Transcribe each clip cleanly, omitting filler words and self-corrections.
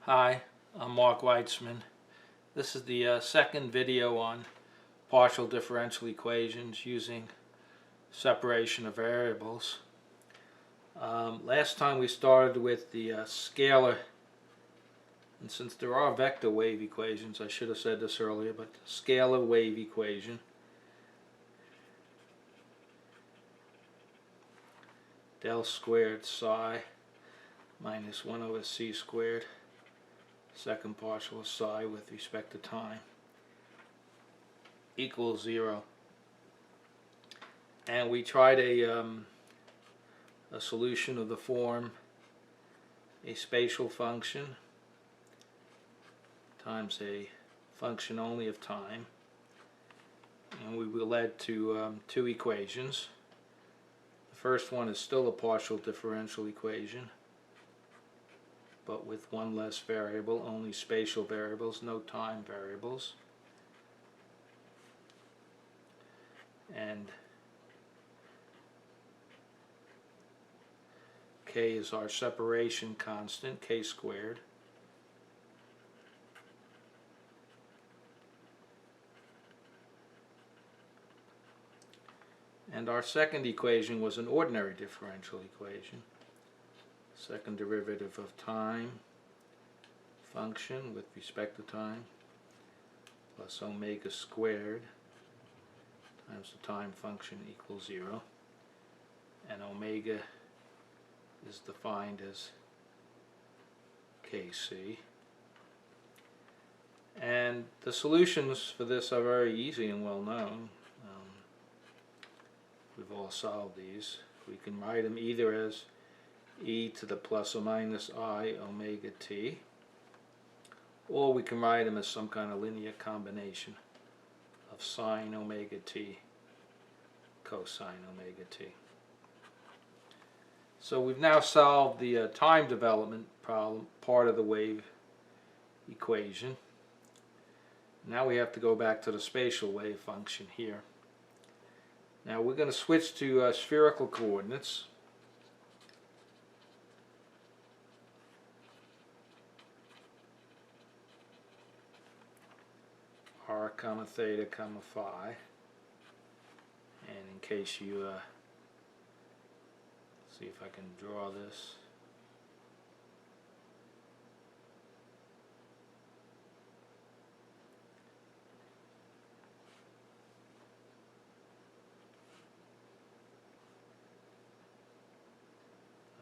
Hi, I'm Mark Weitzman. This is the second video on partial differential equations using separation of variables. Last time we started with the scalar, and since there are vector wave equations, I should have said this earlier, but scalar wave equation. Del squared psi minus 1 over c squared. Second partial of psi with respect to time equals 0. And we tried a solution of the form a spatial function times a function only of time, and we were led to two equations. The first one is still a partial differential equation, but with one less variable, only spatial variables, no time variables. And k is our separation constant, k squared. And our second equation was an ordinary differential equation. Second derivative of time function with respect to time plus omega squared times the time function equals 0, and omega is defined as kc. And the solutions for this are very easy and well known. We've all solved these. We can write them either as e to the plus or minus I omega t, or we can write them as some kind of linear combination of sine omega t cosine omega t. So we've now solved the time development problem, part of the wave equation. Now we have to go back to the spatial wave function here. Now we're going to switch to spherical coordinates. R comma theta comma phi, and in case you see if I can draw this.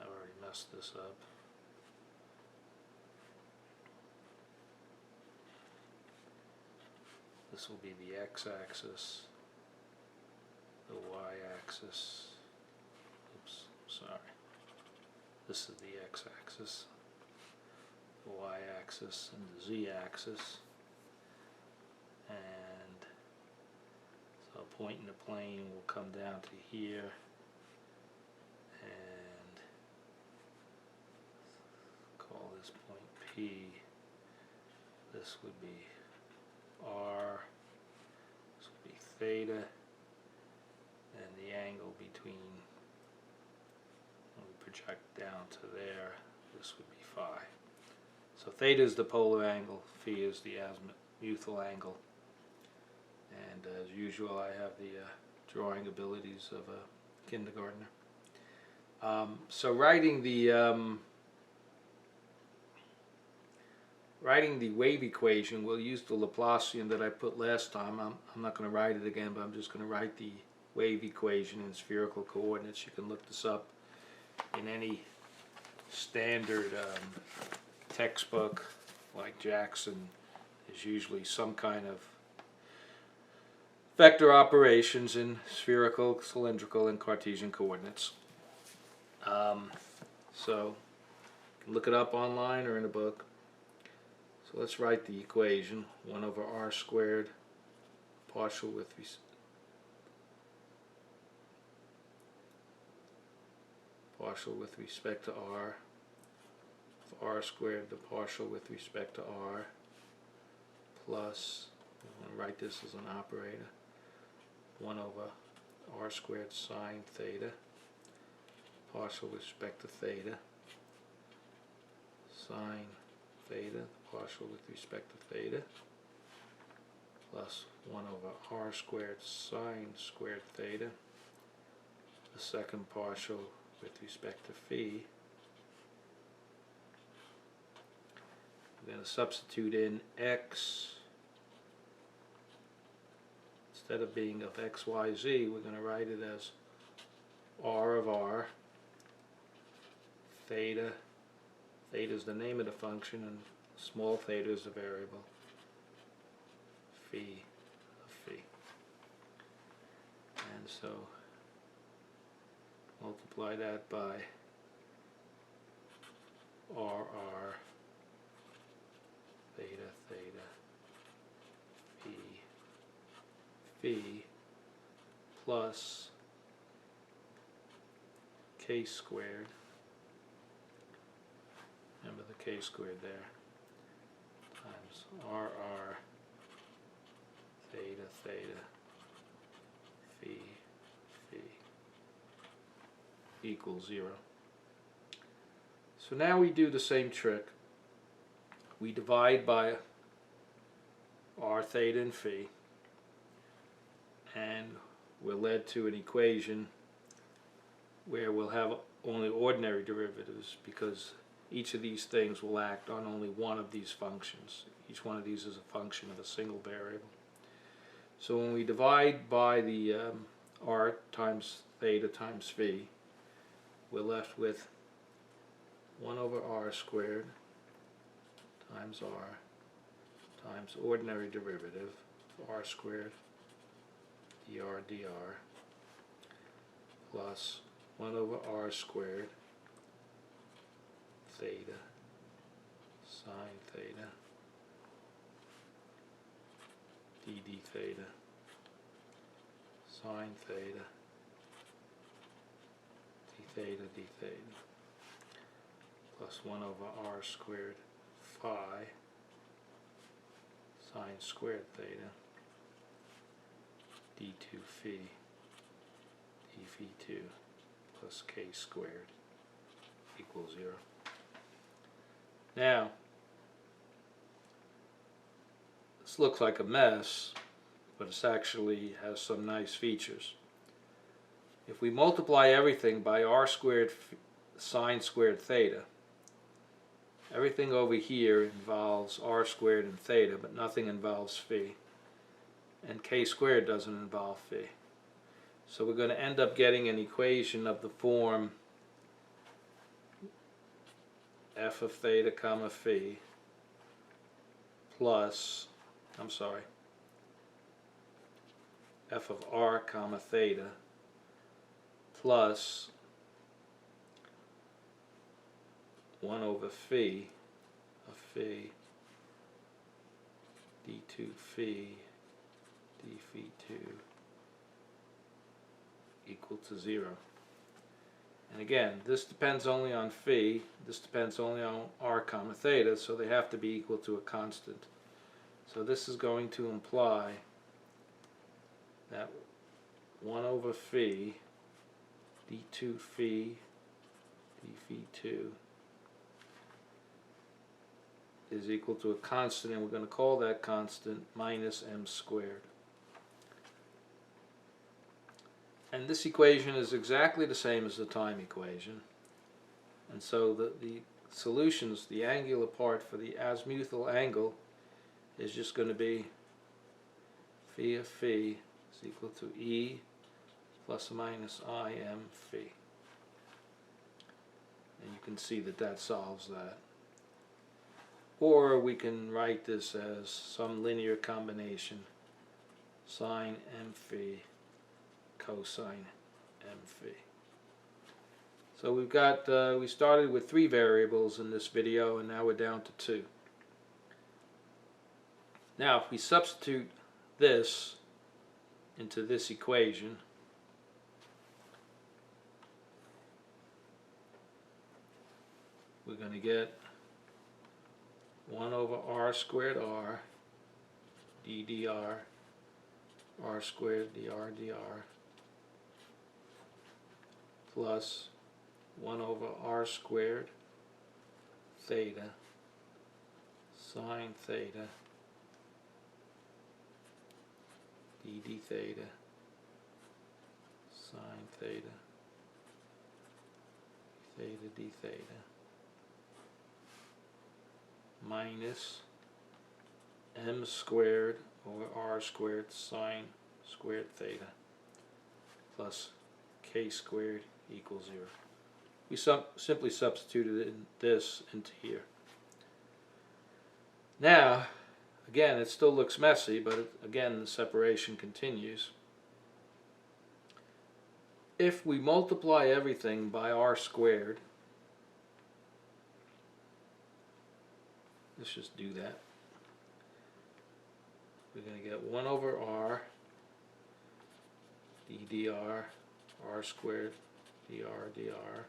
I already messed this up. This will be the x-axis, the y-axis, oops, sorry, this is the x-axis, the y-axis, and the z-axis, and so a point in the plane will come down to here, and call this point P. This would be R, this would be theta, and the angle between, when we project down to there, this would be phi. So theta is the polar angle, phi is the azimuthal angle, and as usual I have the drawing abilities of a kindergartner. So writing the wave equation, we'll use the Laplacian that I put last time. I'm not going to write it again, but I'm just going to write the wave equation in spherical coordinates. You can look this up in any standard textbook, like Jackson. There's usually some kind of vector operations in spherical, cylindrical, and Cartesian coordinates. So you can look it up online or in a book. So let's write the equation. 1 over r squared partial with respect to r, of r squared the partial with respect to r, plus, I'm going to write this as an operator, 1 over r squared sine theta partial with respect to theta, sine theta, the partial with respect to theta, plus 1 over r squared sine squared theta, the second partial with respect to phi. We're going to substitute in x. Instead of being of x, y, z, we're going to write it as r of r, theta. Theta is the name of the function, and small theta is the variable, phi of phi. And so multiply that by r, theta, theta, phi, plus k squared. Remember the k squared there, times r, theta, theta, phi equals 0. So now we do the same trick. We divide by r, theta, and phi, and we're led to an equation where we'll have only ordinary derivatives, because each of these things will act on only one of these functions. Each one of these is a function of a single variable. So when we divide by the r times theta times phi, we're left with 1 over r squared times r times ordinary derivative of r squared dr plus 1 over r squared theta sine theta d theta sine theta d theta plus 1 over r squared phi sine squared theta d2 phi d phi 2 plus k squared equals 0. Now, this looks like a mess, but it actually has some nice features. If we multiply everything by r squared sine squared theta, everything over here involves r squared and theta, but nothing involves phi. And k squared doesn't involve phi. So we're going to end up getting an equation of the form f of theta comma phi plus, f of r comma theta plus 1 over phi of phi d2 phi d phi 2 equal to 0. And again, this depends only on phi, this depends only on r comma theta, so they have to be equal to a constant. So this is going to imply that 1 over phi d2 phi d phi 2 is equal to a constant, and we're going to call that constant minus m squared. And this equation is exactly the same as the time equation. And so the solutions, the angular part for the azimuthal angle is just going to be phi of phi is equal to E plus or minus im phi. And you can see that that solves that. Or we can write this as some linear combination sine m phi cosine m phi. So we've got, we started with 3 variables in this video, and now we're down to 2. Now if we substitute this into this equation, we're going to get 1 over r squared r d dr r squared dr dr plus 1 over r squared theta sine theta d theta sine theta theta d theta minus m squared over r squared sine squared theta plus k squared equals 0. We simply substituted this into here. Now, again, it still looks messy, but again, the separation continues. If we multiply everything by r squared, let's just do that. We're going to get 1 over r d dr r squared dr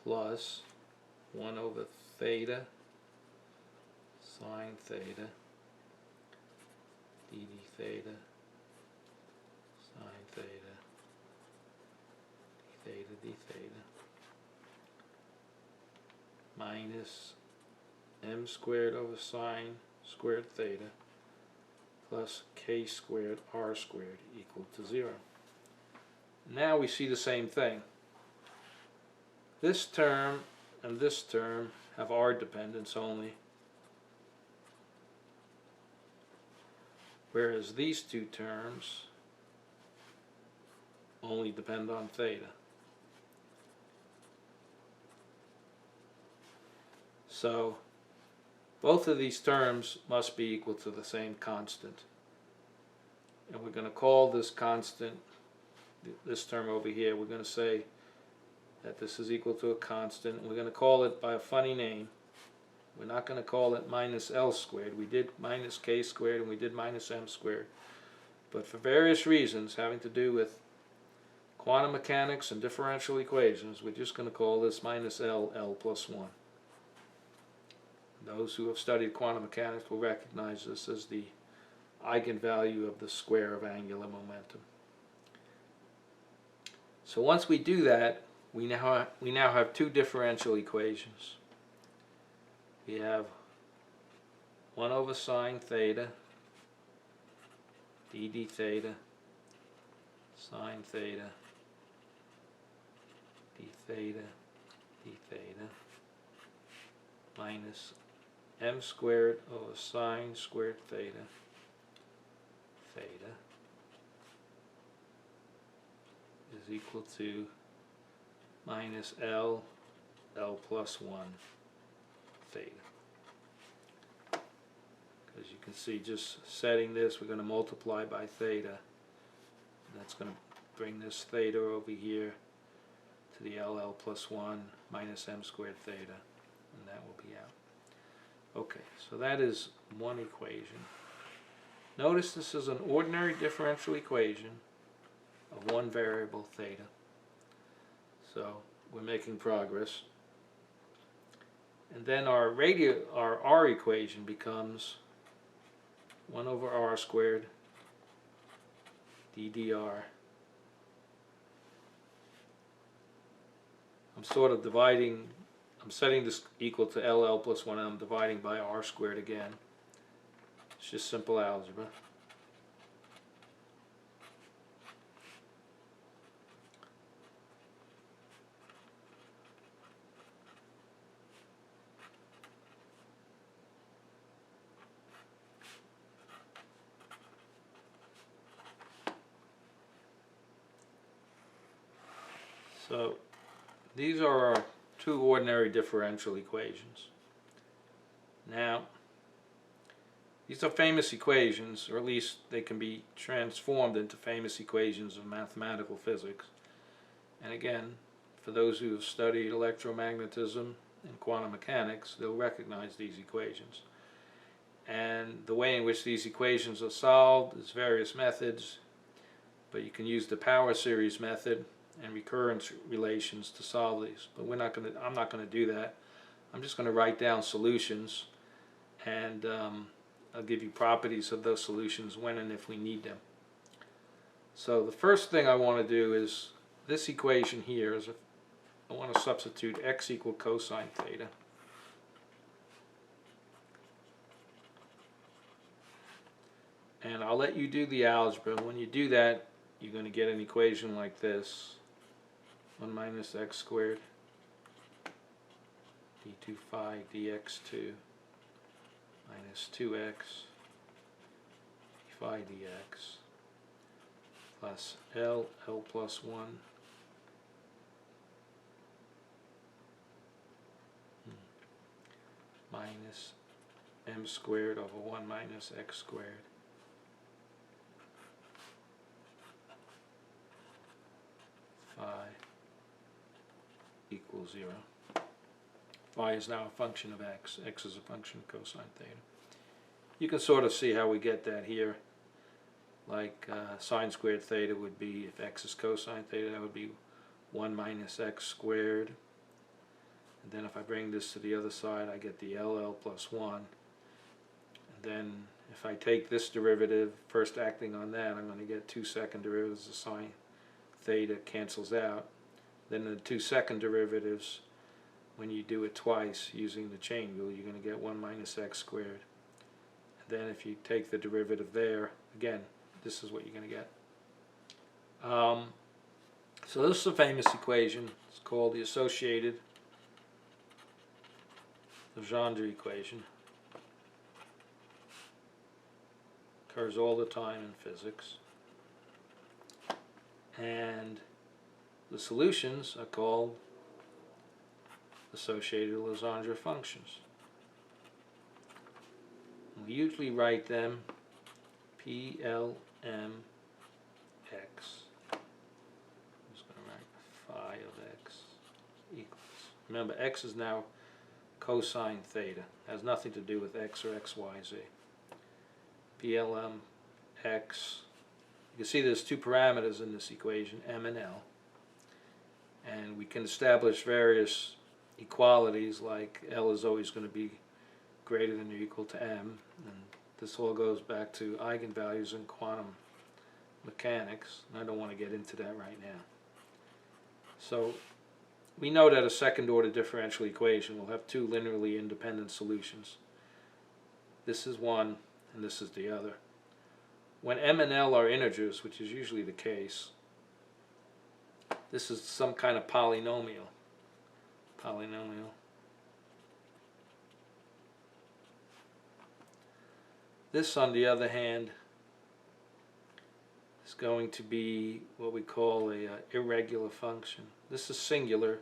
plus 1 over theta sine theta d theta sine theta d theta minus m squared over sine squared theta plus k squared r squared equal to 0. Now we see the same thing. This term and this term have r dependence only, whereas these two terms only depend on theta. So both of these terms must be equal to the same constant. And we're going to call this constant, this term over here, we're going to say that this is equal to a constant, and we're going to call it by a funny name. We're not going to call it minus L squared. We did minus K squared and we did minus M squared. But for various reasons having to do with quantum mechanics and differential equations, we're just going to call this minus L plus 1. Those who have studied quantum mechanics will recognize this as the eigenvalue of the square of angular momentum. So once we do that, we now have two differential equations. We have 1 over sine theta d theta sine theta d theta minus m squared over sine squared theta is equal to minus L plus 1 theta. As you can see, just setting this, we're going to multiply by theta. And that's going to bring this theta over here to the L plus 1 minus m squared theta, and that will be out. Okay, so that is one equation. Notice this is an ordinary differential equation of one variable theta. So we're making progress. And then our R equation becomes 1 over r squared ddr. I'm sort of dividing, I'm setting this equal to LL plus 1, and I'm dividing by r squared again. It's just simple algebra. So these are our two ordinary differential equations. Now, these are famous equations, or at least they can be transformed into famous equations of mathematical physics. And again, for those who have studied electromagnetism and quantum mechanics, they'll recognize these equations. And the way in which these equations are solved is various methods, but you can use the power series method and recurrence relations to solve these. But I'm not going to do that. I'm just going to write down solutions, and I'll give you properties of those solutions when and if we need them. So the first thing I want to do is this equation here is I want to substitute x equal cosine theta. And I'll let you do the algebra. When you do that, you're going to get an equation like this. 1 minus x squared d2 phi dx2 minus 2x phi dx plus L plus 1 minus m squared over 1 minus x squared phi equals 0. Phi is now a function of x. X is a function of cosine theta. You can sort of see how we get that here. Like sine squared theta would be, if x is cosine theta, that would be 1 minus x squared. And then if I bring this to the other side, I get the LL plus 1. And then if I take this derivative, first acting on that, I'm going to get 2 second derivatives. The sine theta cancels out. Then the 2 second derivatives, when you do it twice using the chain rule, you're going to get 1 minus x squared. And then if you take the derivative there, again, this is what you're going to get. So this is a famous equation. It's called the associated Legendre equation. Occurs all the time in physics. And the solutions are called associated Legendre functions. We usually write them PLMX. I'm just going to write phi of x equals. Remember, x is now cosine theta. It has nothing to do with x or xyz. PLMX. You can see there's two parameters in this equation, m and l. And we can establish various equalities, like L is always going to be greater than or equal to m, and this all goes back to eigenvalues in quantum mechanics, and I don't want to get into that right now. So we know that a second order differential equation will have two linearly independent solutions. This is one and this is the other. When m and l are integers, which is usually the case, this is some kind of polynomial. This, on the other hand, is going to be what we call a irregular function. This is singular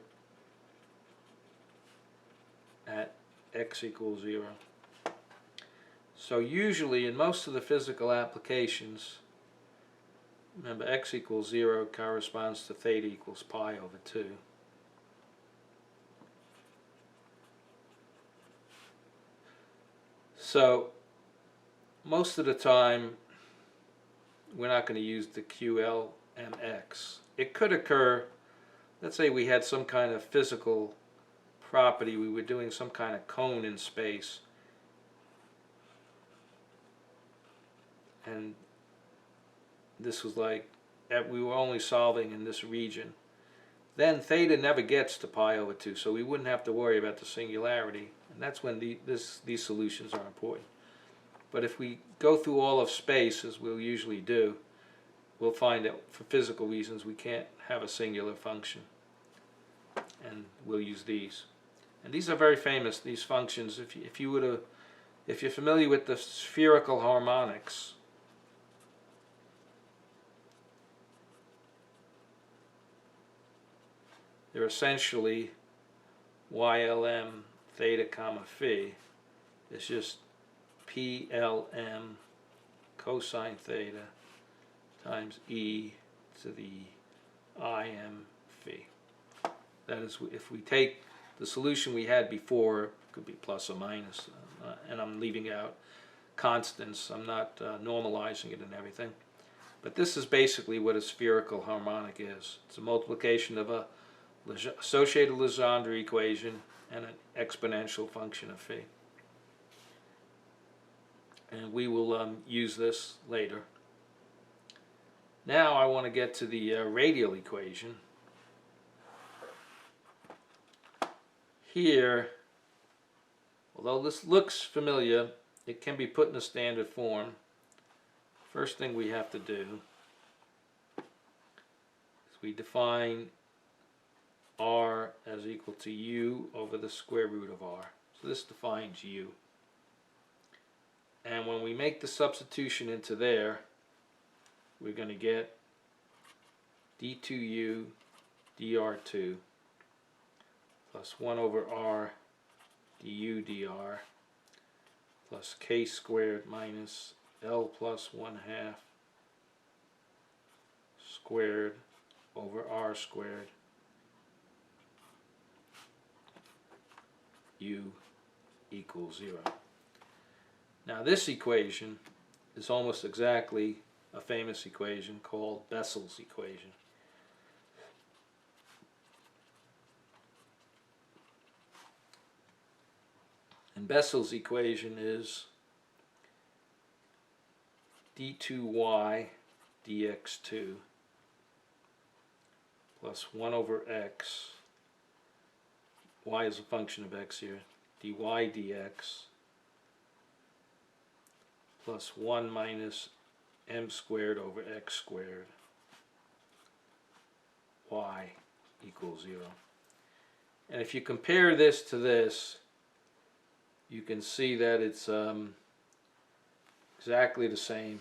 at x equals 0. So usually in most of the physical applications, remember x equals 0 corresponds to theta equals pi over 2. So most of the time we're not going to use the QLMX. It could occur, let's say we had some kind of physical property, we were doing some kind of cone in space, and this was like we were only solving in this region. Then theta never gets to pi over 2, so we wouldn't have to worry about the singularity, and that's when these solutions are important. But if we go through all of space, as we'll usually do, we'll find that for physical reasons we can't have a singular function, and we'll use these. And these are very famous, these functions. If you're familiar with the spherical harmonics, they're essentially YLM theta comma phi. It's just PLM cosine theta times e to the IM phi. That is, if we take the solution we had before, it could be plus or minus, and I'm leaving out constants. I'm not normalizing it and everything. But this is basically what a spherical harmonic is. It's a multiplication of a associated Legendre equation and an exponential function of phi. And we will use this later. Now I want to get to the radial equation. Here, although this looks familiar, it can be put in a standard form. first thing we have to do is we define r as equal to u over the square root of r. So this defines u. And when we make the substitution into there, we're going to get d2u dr2 plus 1 over r du dr plus k squared minus l plus 1/2 squared over r squared u equals 0. Now this equation is almost exactly a famous equation called Bessel's equation. And Bessel's equation is d2y dx2 plus 1 over x, y is a function of x here, dy dx plus 1 minus m squared over x squared y equals 0. And if you compare this to this, you can see that it's exactly the same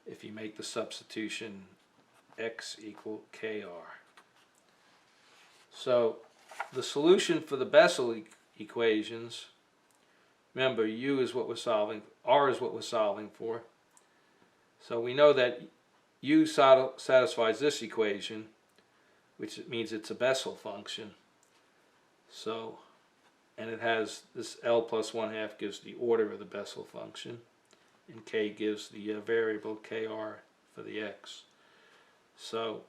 if you make the substitution x equal kr. So the solution for the Bessel equations, remember u is what we're solving, r is what we're solving for. So we know that u satisfies this equation, which means it's a Bessel function. So, and it has this L plus 1/2 gives the order of the Bessel function, and K gives the variable KR for the X. So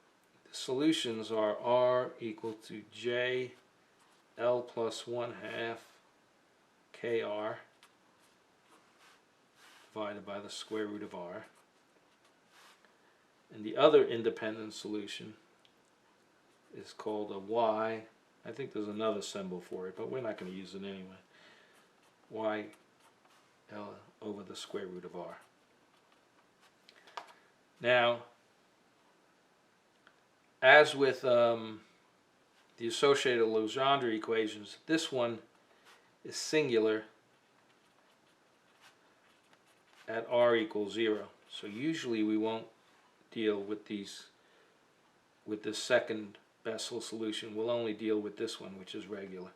the solutions are R equal to J L plus 1/2 KR divided by the square root of R. And the other independent solution is called a Y. I think there's another symbol for it, but we're not going to use it anyway. Y L over the square root of R. Now, as with the associated Legendre equations, this one is singular at r equals 0. So usually we won't deal with these, with this second Bessel solution. We'll only deal with this one, which is regular.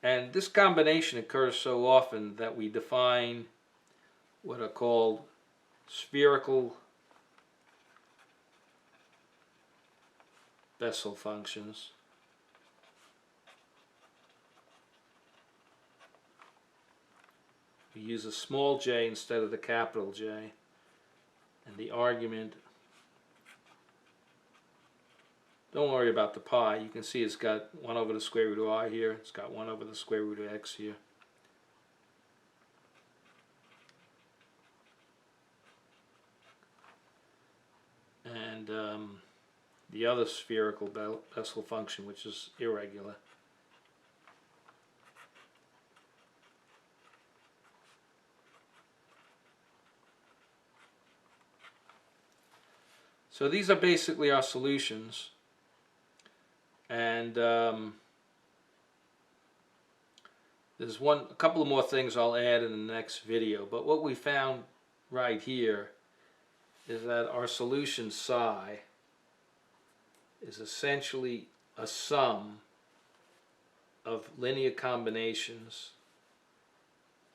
And this combination occurs so often that we define what are called spherical Bessel functions. We use a small j instead of the capital J, and the argument, don't worry about the pi, you can see it's got 1 over the square root of I here, it's got 1 over the square root of x here. And the other spherical Bessel function, which is irregular. So these are basically our solutions, and there's a couple of more things I'll add in the next video, but what we found right here is that our solution psi is essentially a sum of linear combinations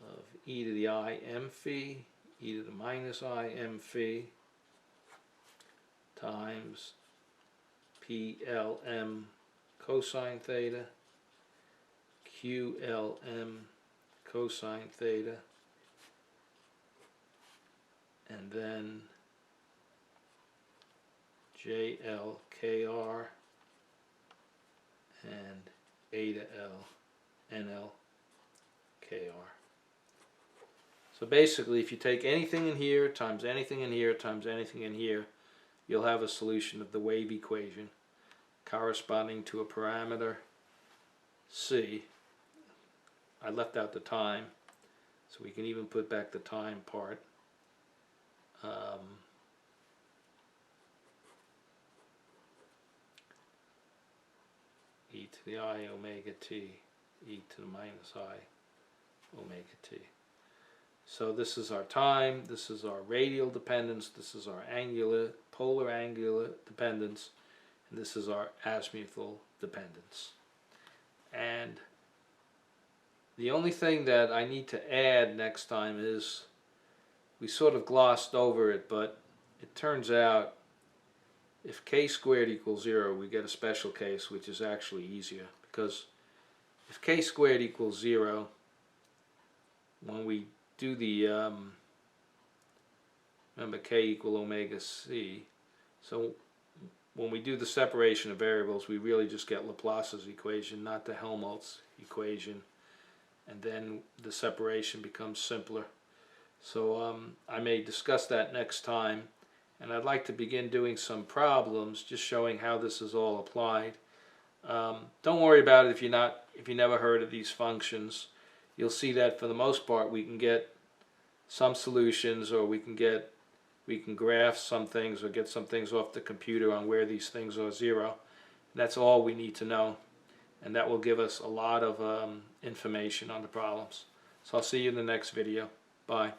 of e to the I m phi, e to the minus I m phi, times PLM cosine theta, QLM cosine theta, and then JLKR and A to L NLKR. So basically, if you take anything in here times anything in here times anything in here, you'll have a solution of the wave equation corresponding to a parameter C, I left out the time, so we can even put back the time part. E to the I omega t, e to the minus I omega t. So this is our time, this is our radial dependence, this is our polar angular dependence, and this is our azimuthal dependence. And the only thing that I need to add next time is, we sort of glossed over it, but it turns out if k squared equals 0, we get a special case, which is actually easier, because if k squared equals 0, when we do the, remember k equal omega c, so when we do the separation of variables, we really just get Laplace's equation, not the Helmholtz equation, and then the separation becomes simpler. So I may discuss that next time, and I'd like to begin doing some problems just showing how this is all applied. Don't worry about it if you never heard of these functions. You'll see that for the most part we can get some solutions, or we can graph some things or get some things off the computer on where these things are 0. That's all we need to know, and that will give us a lot of information on the problems. So I'll see you in the next video. Bye.